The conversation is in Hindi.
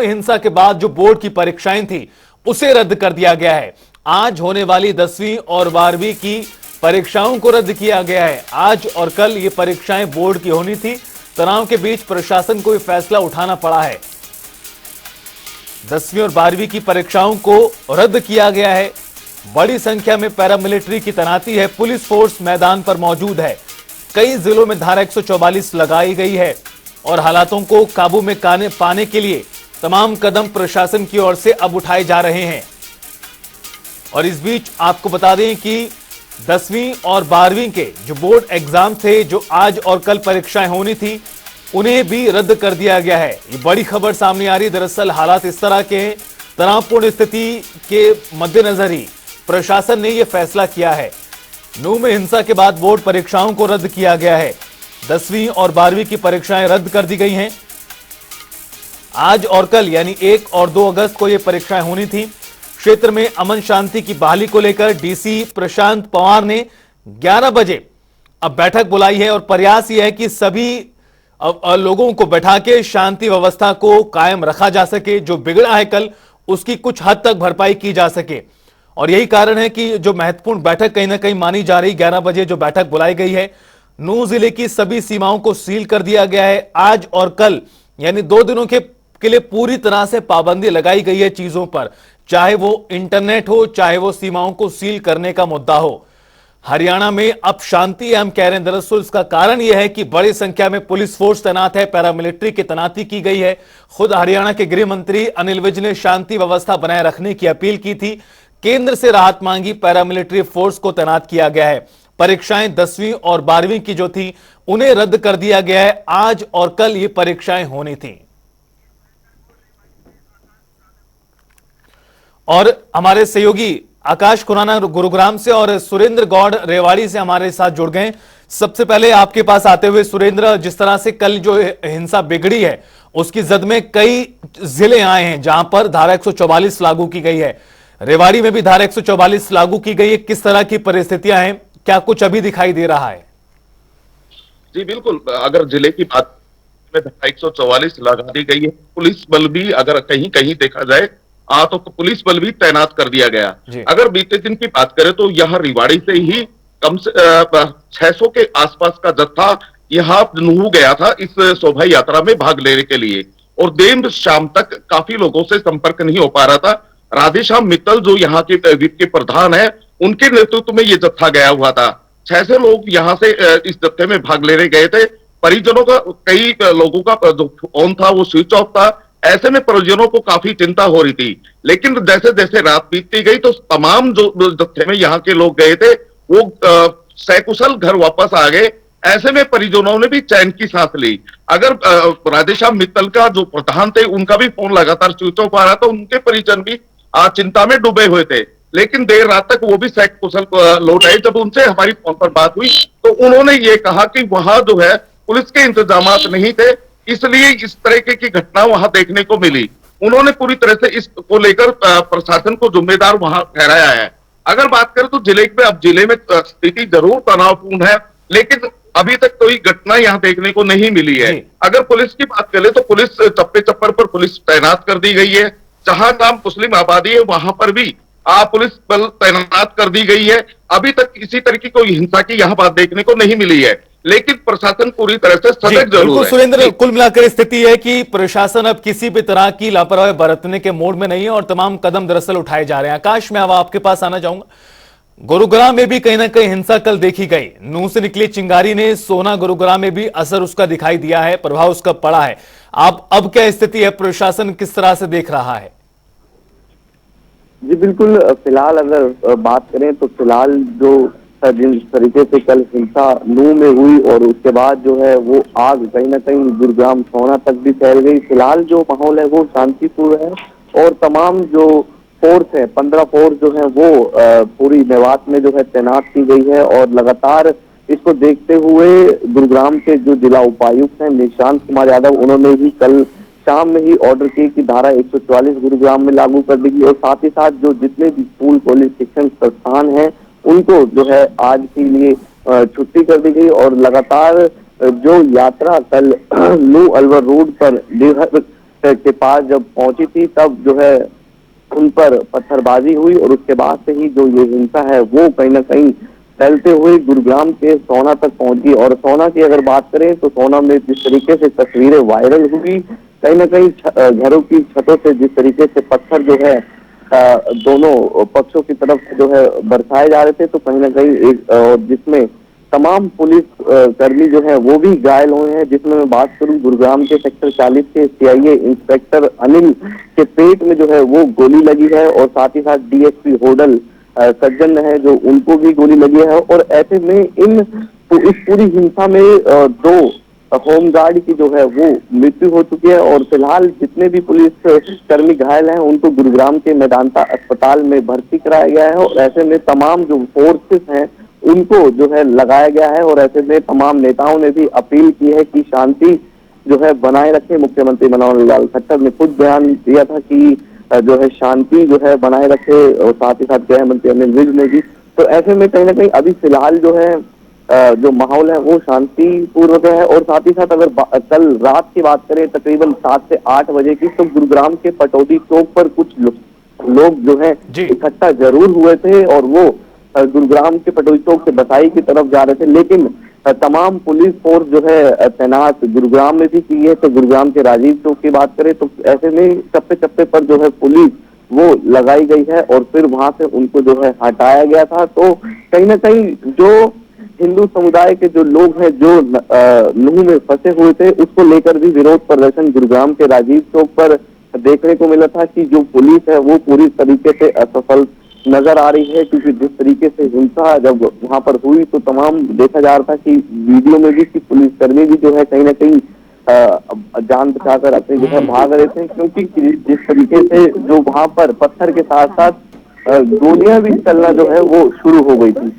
हिंसा के बाद जो बोर्ड की परीक्षाएं थी उसे रद्द कर दिया गया है। आज होने वाली 10वीं और 12वीं की परीक्षाओं को रद्द किया गया है। आज और कल ये परीक्षाएं बोर्ड की होनी थी। तनाव के बीच प्रशासन को यह फैसला उठाना पड़ा है। 10वीं और 12वीं की परीक्षाओं को रद्द किया गया है। बड़ी संख्या में पैरामिलिट्री की तैनाती है। पुलिस फोर्स मैदान पर मौजूद है। कई जिलों में धारा 144 लगाई गई है और हालातों को काबू में पाने के लिए तमाम कदम प्रशासन की ओर से अब उठाए जा रहे हैं। और इस बीच आपको बता दें कि 10वीं और 12वीं के जो बोर्ड एग्जाम थे, जो आज और कल परीक्षाएं होनी थी, उन्हें भी रद्द कर दिया गया है। ये बड़ी खबर सामने आ रही। दरअसल हालात इस तरह के हैं, तनावपूर्ण स्थिति के मद्देनजर ही प्रशासन ने यह फैसला किया है। नूंह में हिंसा के बाद बोर्ड परीक्षाओं को रद्द किया गया है। 10वीं और 12वीं की परीक्षाएं रद्द कर दी गई हैं। आज और कल यानी 1 और 2 अगस्त को यह परीक्षाएं होनी थी। क्षेत्र में अमन शांति की बहाली को लेकर डीसी प्रशांत पवार ने 11 बजे अब बैठक बुलाई है और प्रयास यह है कि सभी लोगों को बैठा के शांति व्यवस्था को कायम रखा जा सके। जो बिगड़ा है कल, उसकी कुछ हद तक भरपाई की जा सके। और यही कारण है कि जो महत्वपूर्ण बैठक कहीं ना कहीं मानी जा रही, 11 बजे जो बैठक बुलाई गई है। नूंह जिले की सभी सीमाओं को सील कर दिया गया है। आज और कल यानी 2 दिनों के लिए पूरी तरह से पाबंदी लगाई गई है चीजों पर, चाहे वो इंटरनेट हो, चाहे वो सीमाओं को सील करने का मुद्दा हो। हरियाणा में अब शांति हम कह रहे हैं। दरअसल इसका कारण यह है कि बड़ी संख्या में पुलिस फोर्स तैनात है, पैरामिलिट्री की तैनाती की गई है। खुद हरियाणा के गृह मंत्री अनिल विज ने शांति व्यवस्था बनाए रखने की अपील की थी। केंद्र से राहत मांगी, पैरामिलिट्री फोर्स को तैनात किया गया है। परीक्षाएं 10वीं और 12वीं की जो थी उन्हें रद्द कर दिया गया है। आज और कल ये परीक्षाएं होनी थी। और हमारे सहयोगी आकाश खुराना गुरुग्राम से और सुरेंद्र गौड़ रेवाड़ी से हमारे साथ जुड़ गए। सबसे पहले आपके पास आते हुए सुरेंद्र, जिस तरह से कल जो हिंसा बिगड़ी है उसकी जद में कई जिले आए हैं जहां पर धारा 144 लागू की गई है। रेवाड़ी में भी धारा 144 लागू की गई है। किस तरह की परिस्थितियां हैं, क्या कुछ अभी दिखाई दे रहा है? जी बिल्कुल, अगर जिले की बात में धारा 144 लगा दी गई है। पुलिस बल भी अगर कहीं कहीं देखा जाए तो पुलिस बल भी तैनात कर दिया गया। अगर बीते दिन की बात करें तो यहाँ रेवाड़ी से ही कम से 600 के आसपास का जत्था यहाँ नूंह गया था इस शोभा यात्रा में भाग लेने के लिए। और देर शाम तक काफी लोगों से संपर्क नहीं हो पा रहा था। राधेश्याम मित्तल जो यहाँ के विप के प्रधान है, उनके नेतृत्व में ये जत्था गया हुआ था। 600 लोग यहाँ से इस जत्थे में भाग लेने गए थे। परिजनों का, कई लोगों का जो फोन था वो स्विच ऑफ था। ऐसे में परिजनों को काफी चिंता हो रही थी। लेकिन जैसे जैसे रात बीतती गई तो तमाम जो जत्थे में यहाँ के लोग गए थे वो सकुशल घर वापस आ गए। ऐसे में परिजनों ने भी चैन की सांस ली। अगर राधेश्याम मित्तल का जो प्रधान थे उनका भी फोन लगातार स्विच ऑफ आ रहा था, उनके परिजन भी चिंता में डूबे हुए थे। लेकिन देर रात तक वो भी सकुशल लौट आए। जब उनसे हमारी फोन पर बात हुई तो उन्होंने ये कहा कि वहां जो है पुलिस के इंतजामात नहीं थे, इसलिए इस तरह की घटना वहां देखने को मिली। उन्होंने पूरी तरह से इसको लेकर प्रशासन को जिम्मेदार वहां ठहराया है। अगर बात करें तो जिले में स्थिति जरूर तनावपूर्ण है, लेकिन अभी तक कोई घटना यहाँ देखने को नहीं मिली है। अगर पुलिस की बात करें तो पुलिस चप्पे चप्पर पर पुलिस तैनात कर दी गई है। जहां जहां मुस्लिम आबादी है वहां पर भी पुलिस बल तैनात कर दी गई है। अभी तक किसी तरह की कोई हिंसा की यहाँ बात देखने को नहीं मिली है, लेकिन प्रशासन पूरी तरह से सजग जरूर है। सुरेंद्र, कुल मिलाकर स्थिति है कि प्रशासन अब किसी भी तरह की लापरवाही बरतने के मोड में नहीं है और तमाम कदम दरअसल उठाए जा रहे हैं। आकाश, मैं अब आपके पास आना चाहूंगा। गुरुग्राम में भी कहीं ना कहीं हिंसा कल देखी गई। नूंह से निकली चिंगारी ने सोना गुरुग्राम में भी असर उसका दिखाई दिया है, प्रभाव उसका पड़ा है। अब क्या स्थिति है, प्रशासन किस तरह से देख रहा है? जी बिल्कुल, फिलहाल अगर बात करें तो फिलहाल जो जिस तरीके से कल हिंसा नूंह में हुई और उसके बाद जो है वो आग कहीं ना कहीं गुरुग्राम सोना तक भी फैल गई। फिलहाल जो माहौल है वो शांतिपूर्ण है और तमाम जो फोर्स है, 15 फोर्स जो है वो पूरी मेवात में जो है तैनात की गई है। और लगातार इसको देखते हुए गुरुग्राम के जो जिला उपायुक्त हैं निशांत कुमार यादव, उन्होंने भी कल शाम में ही ऑर्डर किए कि धारा 144 गुरुग्राम में लागू कर देगी और साथ ही साथ जो जितने भी स्कूल, कॉलेज, शिक्षण संस्थान हैं उनको जो है आज के लिए छुट्टी कर दी गई। और लगातार जो यात्रा कल नूंह अलवर रोड पर के पास जब पहुंची थी तब जो है उन पर पत्थरबाजी हुई और उसके बाद से ही जो ये हिंसा है वो कहीं ना कहीं फैलते हुए गुरुग्राम के सोना तक पहुंच गई। और सोना की अगर बात करें तो सोना में जिस तरीके से तस्वीरें वायरल हुई, कहीं ना कहीं घरों की छतों से जिस तरीके से पत्थर जो है दोनों पक्षों की तरफ से जो है बरसाए जा रहे थे, तो कहीं ना कहीं एक जिसमें तमाम पुलिस कर्मी जो है वो भी घायल हुए हैं। जिसमें मैं बात करूं गुरुग्राम के सेक्टर 40 के सीआईए इंस्पेक्टर अनिल के पेट में जो है वो गोली लगी है और साथ ही साथ डीएसपी होडल सज्जन है जो उनको भी गोली लगी है। और ऐसे में इस पूरी हिंसा में दो होमगार्ड की जो है वो मृत्यु हो चुकी है और फिलहाल जितने भी पुलिस कर्मी घायल हैं उनको गुरुग्राम के मेदांता अस्पताल में भर्ती कराया गया है। और ऐसे में तमाम जो फोर्सेस हैं उनको जो है लगाया गया है और ऐसे में तमाम नेताओं ने भी अपील की है कि शांति जो है बनाए रखे। मुख्यमंत्री मनोहर लाल खट्टर ने खुद बयान दिया था कि जो है शांति जो है बनाए रखे और साथ ही साथ गृह मंत्री अनिल विज ने भी। तो ऐसे में कहीं ना कहीं अभी फिलहाल जो है जो माहौल है वो शांतिपूर्वक है। और साथ ही साथ अगर कल रात की बात करें तकरीबन 7 से 8 बजे की, तो गुरुग्राम के पटौदी चौक पर कुछ लोग जो है इकट्ठा जरूर हुए थे और वो गुरुग्राम के पटौदी चौक से बसाई की तरफ जा रहे थे, लेकिन तमाम पुलिस फोर्स जो है तैनात गुरुग्राम में भी की है। तो गुरुग्राम के राजीव चौक की बात करें तो ऐसे में चप्पे चप्पे पर जो है पुलिस वो लगाई गई है और फिर वहां से उनको जो है हटाया गया था। तो कहीं ना कहीं जो हिंदू समुदाय के जो लोग हैं जो नूह में फंसे हुए थे उसको लेकर भी विरोध प्रदर्शन गुरुग्राम के राजीव चौक पर देखने को मिला था कि जो पुलिस है वो पूरी तरीके से असफल नजर आ रही है, क्योंकि जिस तरीके से हिंसा जब वहां पर हुई तो तमाम देखा जा रहा था कि वीडियो में भी कि पुलिसकर्मी भी जो है कहीं ना कहीं जान बचाकर अपने जो है भाग रहे थे, क्योंकि जिस तरीके से जो वहां पर पत्थर के साथ साथ गोलियां भी चलना जो है वो शुरू हो गई थी।